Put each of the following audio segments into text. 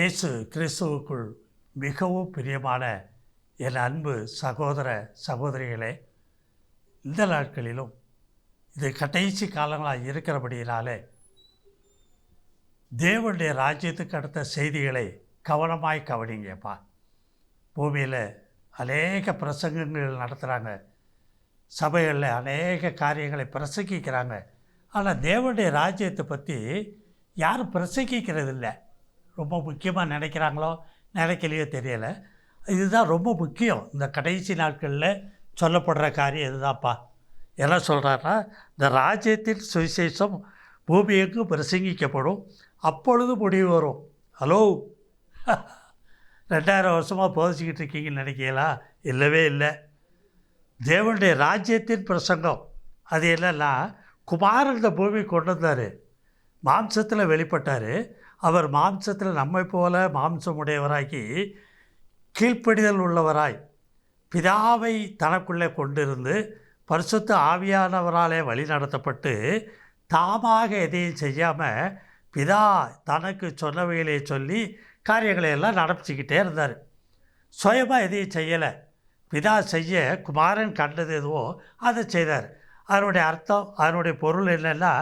இயேசு கிறிஸ்துவுக்குள் மிகவும் பிரியமான என் அன்பு சகோதர சகோதரிகளே, இந்த நாட்களிலும் இது கடைசி காலங்களாக இருக்கிறபடியினாலே தேவனுடைய ராஜ்யத்துக்கு அடுத்த செய்திகளை கவனமாய் கவனிங்கப்பா. பூமியில் அநேக பிரசங்கங்கள் நடத்துகிறாங்க, சபைகளில் அநேக காரியங்களை பிரசங்கிக்கிறாங்க. ஆனால் தேவனுடைய ராஜ்யத்தை பற்றி யாரும் பிரசங்கிக்கிறது இல்லை. ரொம்ப முக்கியமாக நினைக்கிறாங்களோ நினைக்கலையோ தெரியலை. இதுதான் ரொம்ப முக்கியம். இந்த கடைசி நாட்களில் சொல்லப்படுற காரியம் இதுதான்ப்பா. என்ன சொல்கிறாருன்னா, இந்த ராஜ்யத்தின் சுவிசேஷம் பூமி எங்கும் பிரசங்கிக்கப்படும், அப்பொழுது முடிவு வரும். ஹலோ, 2000 வருஷமாக போதிச்சிக்கிட்டு இருக்கீங்கன்னு நினைக்கிறீங்களா? இல்லவே இல்லை. தேவனுடைய ராஜ்யத்தின் பிரசங்கம் அது என்னன்னா, குமாரன் இந்த பூமி கொண்டு வந்தார், மாம்சத்தில் வெளிப்பட்டார். அவர் மாம்சத்தில் நம்மை போல மாம்சம் உடையவராகி கீழ்ப்படிதல் உள்ளவராய் பிதாவை தனக்குள்ளே கொண்டிருந்து பரிசுத்த ஆவியானவராலே வழி நடத்தப்பட்டு தாமாக எதையும் செய்யாமல் பிதா தனக்கு சொன்னவைகளை சொல்லி காரியங்களை எல்லாம் நடப்பிச்சிக்கிட்டே இருந்தார். சுயமாக எதையும் செய்யலை. பிதா செய்ய குமாரன் கண்டது எதுவோ அதை செய்தார். அதனுடைய அர்த்தம், அதனுடைய பொருள் என்னென்னா,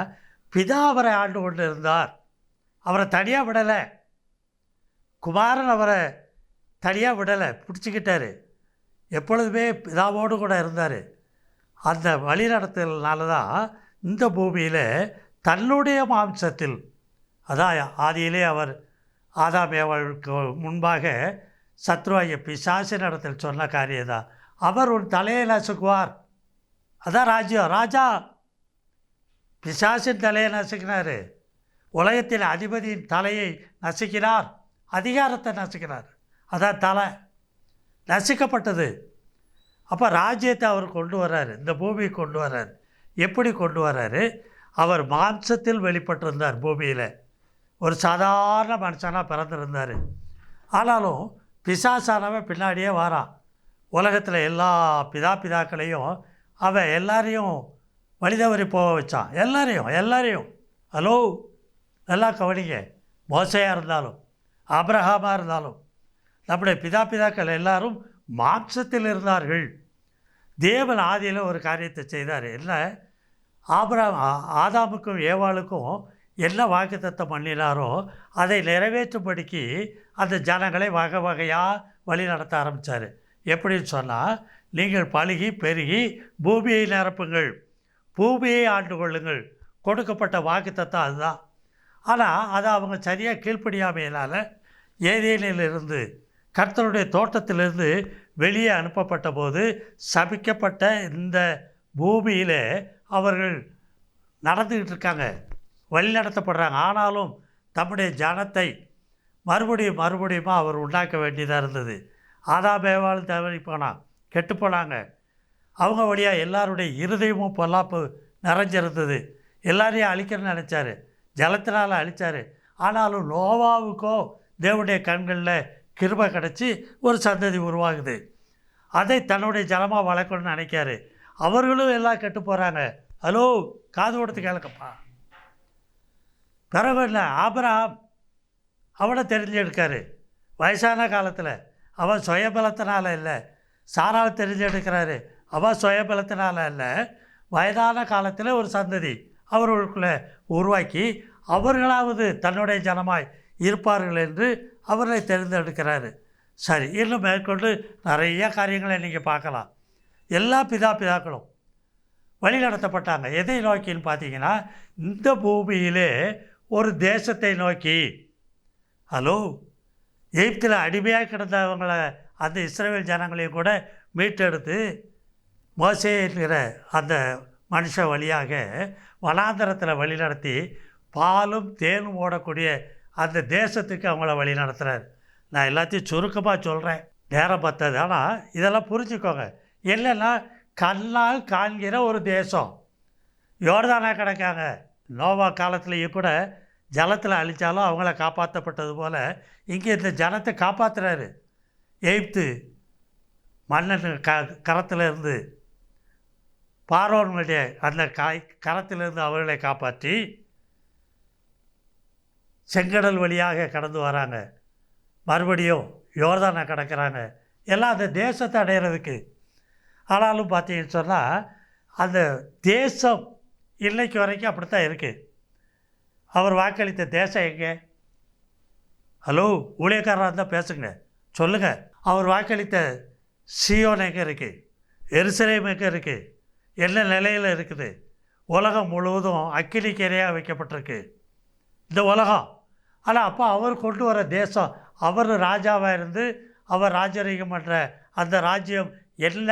பிதா அவரை ஆண்டு கொண்டு இருந்தார், அவரை தனியாக விடலை. குமாரன் அவரை தனியாக விடலை, பிடிச்சிக்கிட்டார். எப்பொழுதுமே பிதாவோடு கூட இருந்தார். அந்த வழி நடத்தல்னால தான் இந்த பூமியில் தன்னுடைய மாம்சத்தில், அதான் ஆதியிலே அவர் ஆதாம் ஏவாளுக்கு முன்பாக சத்ருவாகிய பிசாசின் இடத்தில் சொன்ன காரியம் தான். அவர் ஒரு தலையை நசுக்குவார். அதான் ராஜ்யம். ராஜா பிசாசின் தலையை நசுக்கினார், உலகத்தின் அதிபதியின் தலையை நசுக்கினார், அதிகாரத்தை நசுக்கினார். அதான் தலை நசுக்கப்பட்டது. அப்போ ராஜ்யத்தை அவர் கொண்டு வர்றார், இந்த பூமியை கொண்டு வர்றார். எப்படி கொண்டு வர்றாரு? அவர் மாம்சத்தில் வெளிப்பட்டிருந்தார். பூமியில் ஒரு சாதாரண மனுஷனாக பிறந்திருந்தார். ஆனாலும் பிசாசானவன் பின்னாடியே வாரான். உலகத்தில் எல்லா பிதாக்களையும் அவன் எல்லாரையும் வழிதவறி போக வச்சான். எல்லாரையும். ஹலோ, நல்லா கவனிங்க. மோசையாக இருந்தாலும் ஆபிரகாமாக இருந்தாலும் நம்முடைய பிதாக்கள் எல்லாரும் மாம்சத்தில் இருந்தார்கள். தேவன் ஆதியில் ஒரு காரியத்தை செய்தார். என்ன? ஆதாமுக்கும் ஏவாளுக்கும் என்ன வாக்குத்தத்தம் பண்ணினாரோ அதை நிறைவேற்றும்படிக்கு அந்த ஜனங்களை வகை வகையாக வழி நடத்த ஆரம்பித்தார். எப்படின்னு சொன்னால், நீங்கள் பலுகி பெருகி பூமியை நிரப்புங்கள், பூமியை ஆண்டு கொள்ளுங்கள். கொடுக்கப்பட்ட வாக்குத்தத்தம் அதுதான். ஆனால் அதை அவங்க சரியாக கீழ்ப்படியாமையினால் ஏதேனிலிருந்து, கர்த்தருடைய தோட்டத்திலிருந்து வெளியே அனுப்பப்பட்ட போது சபிக்கப்பட்ட இந்த பூமியில் அவர்கள் நடந்துக்கிட்டு இருக்காங்க, வழி நடத்தப்படுறாங்க. ஆனாலும் தம்முடைய ஜனத்தை மறுபடியும் அவர் உண்டாக்க வேண்டியதாக இருந்தது. ஆதாம் ஏவாள் தவறி போனான், கெட்டு போனாங்க. அவங்க வழியாக எல்லாருடைய இருதயமும் பொல்லாப்பு நிறைஞ்சிருந்தது. எல்லாரையும் அழிக்கணும்னு நினச்சார், ஜலத்தினால் அழித்தார். ஆனாலும் நோவாவுக்கோ தேவனுடைய கண்களில் கிருபை கிடச்சி ஒரு சந்ததி உருவாகுது. அதை தன்னுடைய ஜலமாக வளர்க்கணும்னு நினைக்காரு. அவர்களும் எல்லாம் கெட்டு போகிறாங்க. ஹலோ, காது கொடுத்து கேளுக்கப்பா. பிறகு இல்லை, ஆபிரகாம் அவனை தெரிஞ்செடுக்காரு. வயசான காலத்தில் அவன் சுயபலத்தினால இல்லை, சாரால் தெரிஞ்செடுக்கிறாரு. அவன் சுயபலத்தினால இல்லை, வயதான காலத்தில் ஒரு சந்ததி அவர்களுக்குள்ளே உருவாக்கி அவர்களாவது தன்னுடைய ஜனமாய் இருப்பார்கள் என்று அவர்களை தேர்ந்தெடுக்கிறாரு. சரி, இன்னும் மேற்கொண்டு நிறைய காரியங்களை நீங்கள் பார்க்கலாம். எல்லா பிதாக்களும் வழி நடத்தப்பட்டாங்க. எதை நோக்கின்னு பார்த்தீங்கன்னா, இந்த பூமியிலே ஒரு தேசத்தை நோக்கி. ஹலோ, எகிப்தில் அடிமையாக கிடந்தவங்களை, அந்த இஸ்ரவேல் ஜனங்களையும் கூட மீட்டெடுத்து மோசே என்கிற அந்த மனுஷ வழியாக வனாந்தரத்தில் வழி நடத்தி பாலும் தேனும் ஓடக்கூடிய அந்த தேசத்துக்கு அவங்கள வழி நடத்துகிறார். நான் எல்லாத்தையும் சுருக்கமாக சொல்கிறேன், நேரம் பத்தாது. ஆனால் இதெல்லாம் புரிஞ்சுக்கோங்க. இல்லைன்னா கண்ணால் காண்கிற ஒரு தேசம். யோர்தானாக கிடக்காங்க. நோவா காலத்துலேயே கூட ஜலத்தில் அழித்தாலும் அவங்கள காப்பாற்றப்பட்டது போல் இங்கே இந்த ஜனத்தை காப்பாற்றுறாரு. எகிப்து மன்னன் கரத்தில் இருந்து, பார்வோனுடைய அந்த கரத்திலிருந்து அவர்களை காப்பாற்றி செங்கடல் வழியாக கடந்து வராங்க. மறுபடியும் யோர்தானை கடக்கிறாங்க, எல்லாம் அந்த தேசத்தை அடையிறதுக்கு. ஆனாலும் பார்த்தீங்கன்னு சொன்னால் அந்த தேசம் இன்னைக்கு வரைக்கும் அப்படித்தான் இருக்குது. அவர் வாக்களித்த தேசம் எங்கே? ஹலோ, ஊழியக்காரராக இருந்தால் பேசுங்க, சொல்லுங்கள். அவர் வாக்களித்த சீயோன் எங்கே இருக்குது? எருசலேம் எங்கே இருக்குது? என்ன நிலையில் இருக்குது? உலகம் முழுவதும் அக்கினிக்கரையாக வைக்கப்பட்டிருக்கு இந்த உலகம். ஆனால் அப்போ அவர் கொண்டு வர தேசம், அவர் ராஜாவாக இருந்து அவர் ராஜரீகம் பண்ணுற அந்த ராஜ்யம் என்ன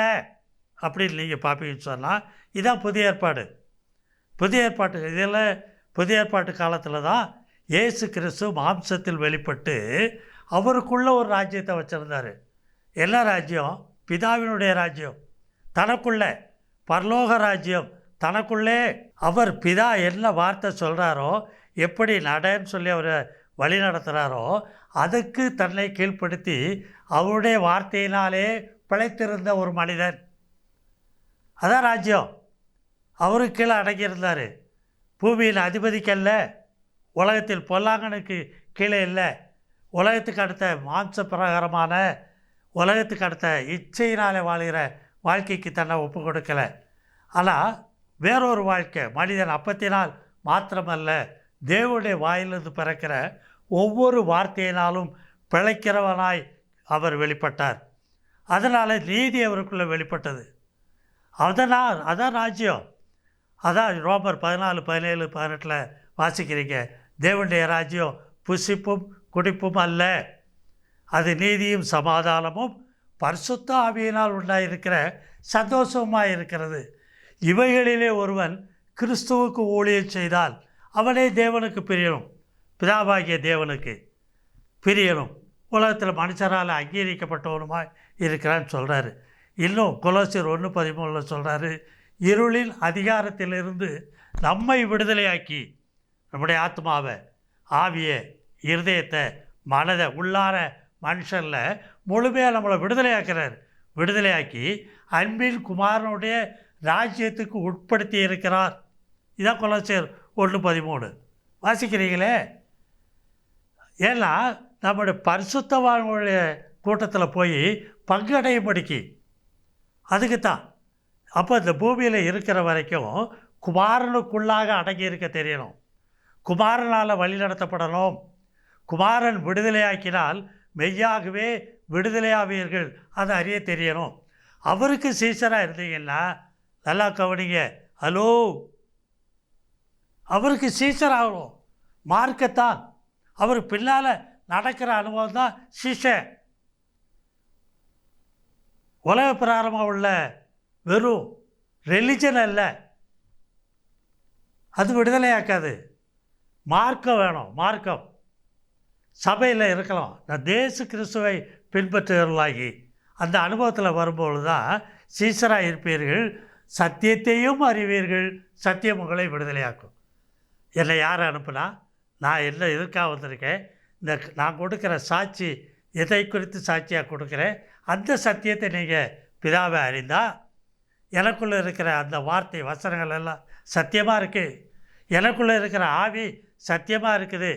அப்படின்னு நீங்கள் பார்ப்பீங்கன்னு சொன்னால் இதுதான் புதிய ஏற்பாடு. புதிய ஏற்பாட்டு இதில் புதிய ஏற்பாட்டு காலத்தில் தான் இயேசு கிறிஸ்து மாம்சத்தில் வெளிப்பட்டு அவருக்குள்ளே ஒரு ராஜ்யத்தை வச்சுருந்தார். என்ன ராஜ்யம்? பிதாவினுடைய ராஜ்யம், தனக்குள்ளே பரலோக ராஜ்யம் தனக்குள்ளே. அவர் பிதா என்ன வார்த்தை சொல்கிறாரோ, எப்படி நடன்னு சொல்லி அவர் வழி நடத்துகிறாரோ அதுக்கு தன்னை கீழ்ப்படுத்தி அவருடைய வார்த்தையினாலே பிழைத்திருந்த ஒரு மனிதன். அதான் ராஜ்யம். அவருக்கு கீழே அடங்கியிருந்தார். பூமியின் அதிபதிக்கல்ல, உலகத்தில் பொல்லாங்கனுக்கு கீழே இல்லை, உலகத்துக்கு அடுத்த மாம்ச பிரகாரமான உலகத்துக்கு அடுத்த இச்சையினாலே வாழ்கிற வாழ்க்கைக்கு தன்னை ஒப்பு கொடுக்கலை. ஆனால் வேறொரு வாழ்க்கை, மனிதன் அப்பத்தினால் மாத்திரமல்ல தேவனுடைய வாயிலிருந்து பிறக்கிற ஒவ்வொரு வார்த்தையினாலும் பிழைக்கிறவனாய் அவர் வெளிப்பட்டார். அதனால் நீதி அவருக்குள்ளே வெளிப்பட்டது. அதான் ராஜ்யம். அதான் ரோமர் 14, 17, 18 வாசிக்கிறீங்க. தேவனுடைய ராஜ்யம் புசிப்பும் குடிப்பும் அல்ல, அது நீதியும் சமாதானமும் பரிசுத்த ஆவியினால் உண்டாயிருக்கிற சந்தோஷமாக இருக்கிறது. இவைகளிலே ஒருவன் கிறிஸ்துவுக்கு ஊழியம் செய்தால் அவனே தேவனுக்கு பிரியணும், பிதாவாகிய தேவனுக்கு பிரியணும், உலகத்தில் மனுஷரால் அங்கீகரிக்கப்பட்டவனுமாய் இருக்கிறான்னு சொல்கிறாரு. இன்னும் கொலோசியர் 1:13 சொல்கிறாரு, இருளின் அதிகாரத்திலிருந்து நம்மை விடுதலையாக்கி நம்முடைய ஆத்மாவை, ஆவியை, இருதயத்தை, மனதை, உள்ளார மனுஷனில் முழுமையாக நம்மளை விடுதலையாக்கி அன்பின் குமாரனுடைய ராஜ்யத்துக்கு உட்படுத்தி இருக்கிறார். இதான் கொலோசியர் 1:13 வாசிக்கிறீங்களே. ஏன்னா நம்முடைய பரிசுத்தவான்களுடைய கூட்டத்தில் போய் பங்கடையும்படிக்கு அதுக்கு தான். அப்போ இந்த பூமியில் இருக்கிற வரைக்கும் குமாரனுக்குள்ளாக அடங்கி இருக்க தெரியணும், குமாரனால் வழி நடத்தப்படணும். குமாரன் விடுதலையாக்கினால் மெய்யாகவே விடுதலையாவீர்கள், அதை அறிய தெரியணும். அவருக்கு சீசராக இருந்தீங்கன்னா நல்லா கவனிங்க. ஹலோ, அவருக்கு சீசராகணும். மார்க்கத்தான் அவர் பின்னால் நடக்கிற அனுபவம் தான் சீசன். உலக பிரகாரமாக உள்ள வெறும் ரெலிஜன் அல்ல, அது விடுதலையாக்காது. மார்க்கம் வேணும். மார்க்கம் சபையில் இருக்கலாம். நான் தேச கிறிஸ்துவை பின்பற்றுவர்களாகி அந்த அனுபவத்தில் வரும்பொழுது தான் சீசராக இருப்பீர்கள், சத்தியத்தையும் அறிவீர்கள், சத்தியம் உங்களை விடுதலையாக்கும். என்னை யார் அனுப்புனா? நான் என்ன எதுக்காக வந்திருக்கேன்? இந்த நான் கொடுக்குற சாட்சி எதை குறித்து சாட்சியாக கொடுக்குறேன்? அந்த சத்தியத்தை நீங்கள் பிதாவை அறிந்தால் எனக்குள்ளே இருக்கிற அந்த வார்த்தை வசனங்கள் எல்லாம் சத்தியமாக இருக்குது, எனக்குள்ளே இருக்கிற ஆவி சத்தியமாக இருக்குது.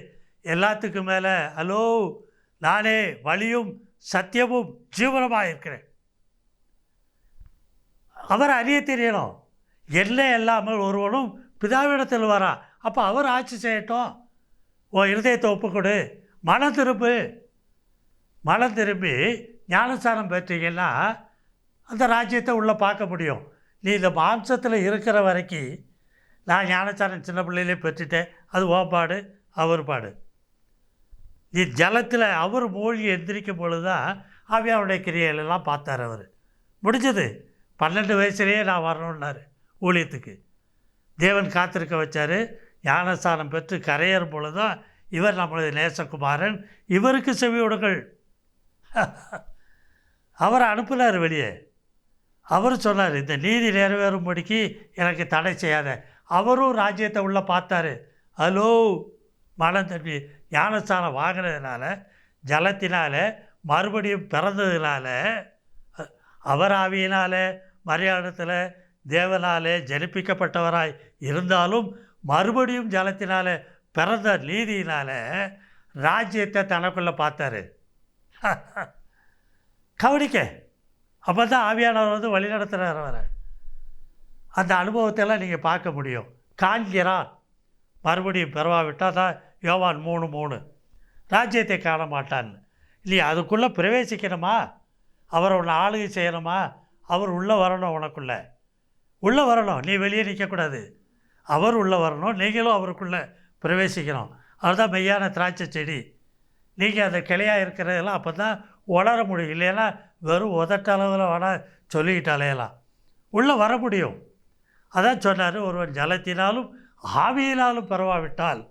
எல்லாத்துக்கும் மேலே ஹலோ, நானே வழியும் சத்தியமும் ஜீவனமாக இருக்கிறேன். அவர் அறிய தெரியணும். என்ன இல்லாமல் ஒருவனும் பிதாவிடத்தில் வரான். அப்போ அவர் ஆட்சி செய்யட்டும். உன் இருதயத்தை ஒப்புக்கொடு, மனம் திரும்பி ஞானஸ்தானம் பெற்றீங்கன்னா அந்த ராஜ்யத்தை உள்ளே பார்க்க முடியும். நீ இந்த மாம்சத்தில் இருக்கிற வரைக்கும் நான் ஞானஸ்தானம் சின்ன பிள்ளையிலே பெற்றுட்டேன், அது ஓப்பாடு, அவர் பாடு. நீ ஜலத்தில் அவர் மூழ்கி எந்திரிக்கும் பொழுது தான் ஆவியானுடைய கிரியைகளெல்லாம் பார்த்தார். அவர் முடிஞ்சது. 12 வயசுலேயே நான் வரணுன்னாரு ஊழியத்துக்கு. தேவன் காத்திருக்க வச்சார். ஞானஸ்தானம் பெற்று கரையேறும் பொழுது தான் இவர் நம்மளது நேசகுமாரன், இவருக்கு செவி விடுங்கள். அவரை அனுப்பினார் வெளியே. அவர் சொன்னார், இந்த நீதி நிறைவேறும்படிக்கு எனக்கு தடை செய்யாத. அவரும் ராஜ்யத்தை உள்ளே பார்த்தாரு. ஹலோ, மனம் தம்பி ஞானஸ்தானம் வாங்கினதுனால, ஜலத்தினால, மறுபடியும் பிறந்ததுனால, அவர் ஆவியினால் மரியாதத்தில் தேவனாலே ஜனிப்பிக்கப்பட்டவராய் இருந்தாலும் மறுபடியும் ஜலத்தினால் பிறந்த நீதியினால் ராஜ்யத்தை தனக்குள்ளே பார்த்தாரு. கவனிக்க. அப்போ தான் ஆவியானவர் வந்து வழிநடத்துகிறார். வர அந்த அனுபவத்தையெல்லாம் நீங்கள் பார்க்க முடியும். காண்கிறான், மறுபடியும் பெறவாவிட்டால் தான் யோவான் 3:3 ராஜ்யத்தை காண மாட்டான்னு இல்லையா? அதுக்குள்ளே பிரவேசிக்கணுமா? அவரை உன்னை ஆளுகை செய்யணுமா? அவர் உள்ளே வரணும், உள்ளே வரணும். நீ வெளியே நிற்கக்கூடாது. அவர் உள்ளே வரணும், நீங்களும் அவருக்குள்ளே பிரவேசிக்கணும். அதுதான் மெய்யான திராட்சை செடி. நீங்கள் அந்த கிளையாக இருக்கிறதெல்லாம் அப்போ தான் வளர முடியும். இல்லைன்னா வெறும் உதட்டளவில் வேணால் சொல்லிக்கிட்டு அலையலாம். உள்ளே வர முடியும். அதான் சொன்னார், ஒருவன் ஜலத்தினாலும் ஆவியினாலும் பெறவாவிட்டால்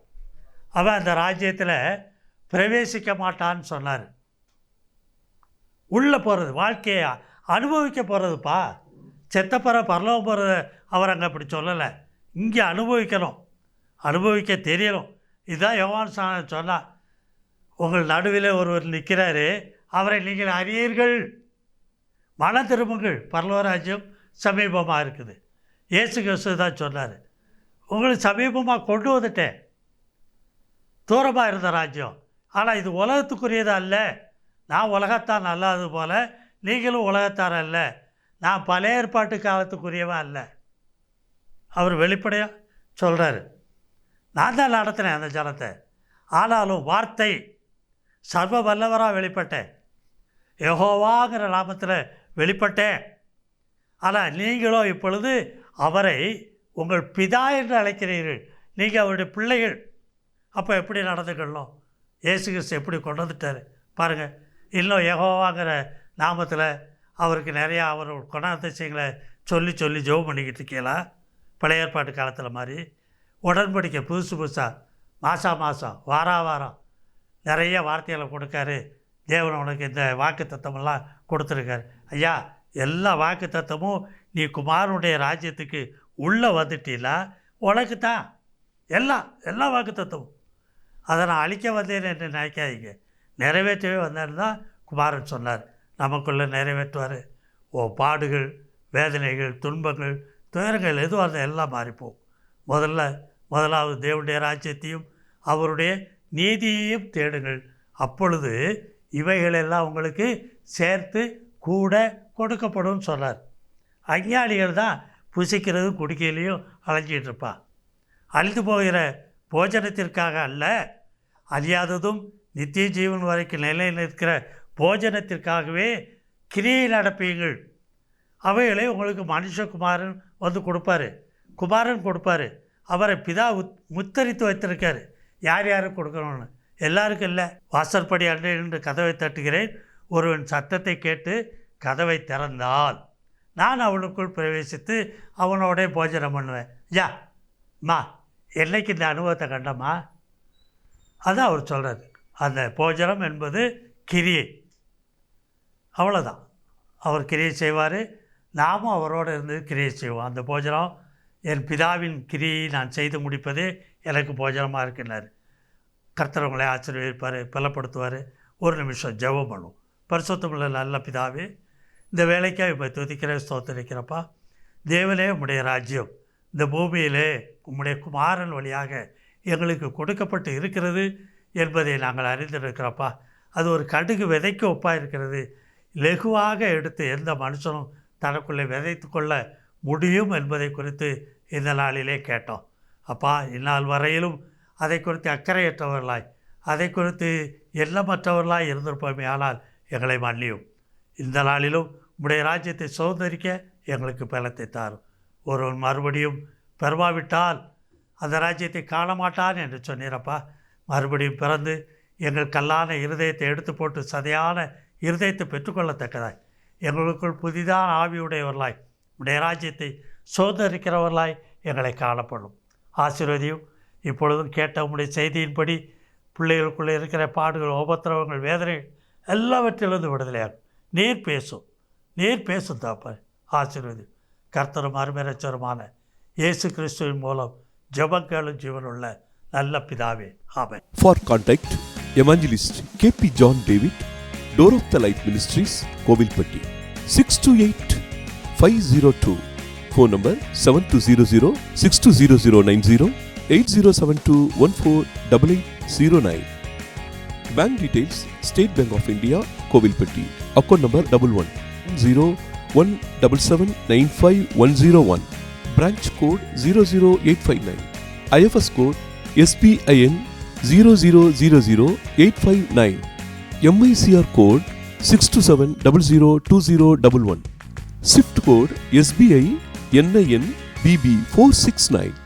அவன் அந்த ராஜ்யத்தில் பிரவேசிக்க மாட்டான்னு சொன்னார். உள்ளே போகிறது, வாழ்க்கையை அனுபவிக்க போகிறதுப்பா. செத்தப்பற பரலோகம் போகிறது அவர் அங்கே அப்படி சொல்லலை. இங்கே அனுபவிக்கணும், அனுபவிக்க தெரியணும். இதுதான் யோவான் சொன்னான். உங்கள் நடுவில் ஒருவர் நிற்கிறாரு, அவரை நீங்கள் அறியீர்கள், மன திரும்புங்கள், பரலோகராஜ்யம் சமீபமாக இருக்குது. இயேசு கிறிஸ்து தான் சொன்னார், உங்களுக்கு சமீபமாக கொண்டு வந்துட்டேன். தூரமாக இருந்த ராஜ்யம், ஆனால் இது உலகத்துக்குரியது அல்ல. நான் உலகத்தான் அல்லாதது போல் நீங்களும் உலகத்தார் அல்ல. நான் பழைய ஏற்பாட்டு காலத்துக்குரியவன் அல்ல. அவர் வெளிப்படையாக சொல்கிறாரு. நான் தான் நடத்தினேன் அந்த ஜனத்தை, ஆனாலும் வார்த்தை சர்வ வல்லவராக வெளிப்பட்டேன், யெகோவாங்கிற நாமத்தில் வெளிப்பட்டேன். ஆனால் நீங்களோ இப்பொழுது அவரை உங்கள் பிதா என்று அழைக்கிறீர்கள். நீங்கள் அவருடைய பிள்ளைகள். அப்போ எப்படி நடந்துக்கணும்? இயேசு கிறிஸ்து எப்படி கொண்டு வந்துட்டார் பாருங்கள். இன்னும் யெகோவாங்கிற நாமத்தில் அவருக்கு நிறையா அவர் குணாதிசயங்களை சொல்லி சொல்லி ஜெபம் பண்ணிக்கிட்டு இருக்கலாம். பழைய ஏற்பாட்டு காலத்தில் மாதிரி உடன்படிக்கை புதுசாக மாதம் வாரம் நிறைய வார்த்தைகளை கொடுக்காரு. தேவன் உனக்கு இந்த வாக்கு தத்தமெல்லாம் கொடுத்துருக்காரு. ஐயா, எல்லா வாக்கு தத்தமும் நீ குமாரனுடைய ராஜ்யத்துக்கு உள்ளே வந்துட்டீங்களா உனக்கு தான் எல்லா வாக்கு தத்தமும். அதை நான் அழிக்க வந்தேன்னு என்று நினைக்காதீங்க, நிறைவேற்றவே வந்தேன்னு தான் குமாரன் சொன்னார். நமக்குள்ளே நிறைவேற்றுவார். பாடுகள், வேதனைகள், துன்பங்கள், துயரங்கள் எதுவாக இருந்தால் எல்லாம் மாறிப்போம். முதலாவது தேவனுடைய ராஜ்யத்தையும் அவருடைய நீதியையும் தேடுங்கள், அப்பொழுது இவைகளெல்லாம் உங்களுக்கு சேர்த்து கூட கொடுக்கப்படும் சொன்னார். அஞ்ஞானிகள் தான் புசிக்கிறது குடிக்கையிலையும் அலைஞ்சிட்டு இருப்பான். அழிந்து போகிற போஜனத்திற்காக அல்ல, அழியாததும் நித்திய ஜீவன் வரைக்கும் நிலை நிற்கிற போஜனத்திற்காகவே கிரியை நடப்பீங்கள். அவைகளை உங்களுக்கு மனுஷகுமாரன் வந்து குமாரன் கொடுப்பார். அவரை பிதா முத்தரித்து வைத்திருக்காரு. யார் யாரும் கொடுக்கணும்னு, எல்லாருக்கும் இல்லை. வாசற்படி அண்டை என்று கதவை தட்டுகிறேன், ஒருவன் சத்தத்தை கேட்டு கதவை திறந்தால் நான் அவனுக்குள் பிரவேசித்து அவனோட போஜனம் பண்ணுவேன். மா என்னைக்கு இந்த அனுபவத்தை கண்டம்மா? அதான் அவர் சொல்கிறார். அந்த போஜனம் என்பது கிரியை, அவ்வளோதான். அவர் கிரியை செய்வார், நாமும் அவரோடு இருந்து கிரியை செய்வோம். அந்த போஜனம் என் பிதாவின் கிரியை நான் செய்து முடிப்பதே எனக்கு போஜனமாக இருக்குன்னார். கர்த்தர் உங்களை ஆசீர்வதிப்பார், பலப்படுத்துவார். ஒரு நிமிஷம் ஜெபம் பண்ணுவோம். பரிசுத்தமுள்ள நல்ல பிதாவே, இந்த வேலைக்காக இப்போ துதிக்கிற ஸ்தோத்திரிக்கிறப்பா. தேவனே, உம்முடைய ராஜ்யம் இந்த பூமியிலே உம்முடைய குமாரன் வழியாக எங்களுக்கு கொடுக்கப்பட்டு இருக்கிறது என்பதை நாங்கள் அறிந்திருக்கிறப்பா. அது ஒரு கடுகு விதைக்கு ஒப்பாக இருக்கிறது. லெகுவாக எடுத்து எந்த மனுஷனும் தனக்குள்ளே விதைத்து கொள்ள முடியும் என்பதை குறித்து இந்த நாளிலே கேட்டோம். அப்பா, இந்நாள் வரையிலும் அதை குறித்து அக்கறையற்றவர்களாய், அதை குறித்து எண்ணமற்றவர்களாய் இருந்திருப்போமே. ஆனால் எங்களை மன்னியும். இந்த நாளிலும் உம்முடைய ராஜ்யத்தை சுதந்திரிக்க எங்களுக்கு பலத்தை தாரும். ஒருவன் மறுபடியும் பெறவாவிட்டால் அந்த ராஜ்யத்தை காண மாட்டான் என்று சொன்னீரப்பா. மறுபடியும் பிறந்து எங்கள் கல்லான இருதயத்தை எடுத்து போட்டு சதையான இருதயத்தை பெற்றுக்கொள்ளத்தக்கதாய் எங்களுக்குள் புதிதான ஆவியுடையவர்களாய் உடைய ராஜ்யத்தை சுதந்திரிக்கிறவர்களாய் எங்களை காணப்படும். ஆசீர்வதியும். இப்பொழுதும் கேட்ட உம்முடைய செய்தியின்படி பிள்ளைகளுக்குள்ளே இருக்கிற பாடுகள், உபத்திரவங்கள், வேதனைகள் எல்லாவற்றிலிருந்து விடுதலையாகும். நீர் பேசும் தாப்பா. ஆசீர்வதி. கர்த்தரும் அருமையரச்சருமான இயேசு கிறிஸ்துவின் மூலம் ஜெபங்களும் ஜீவனுள்ள நல்ல பிதாவே, ஆமென். For contact, Evangelist K.P. John David, Door of the Light Ministries, Kovilpatti, 628-502. Phone number 7200-620090, 8072148809. Bank details: State Bank of India, Kovilpatti. Account number 110107795101. Branch code 00859. IFS code SBIN 0000859. MICR code 627002011. SWIFT code SBI NIN BB 469.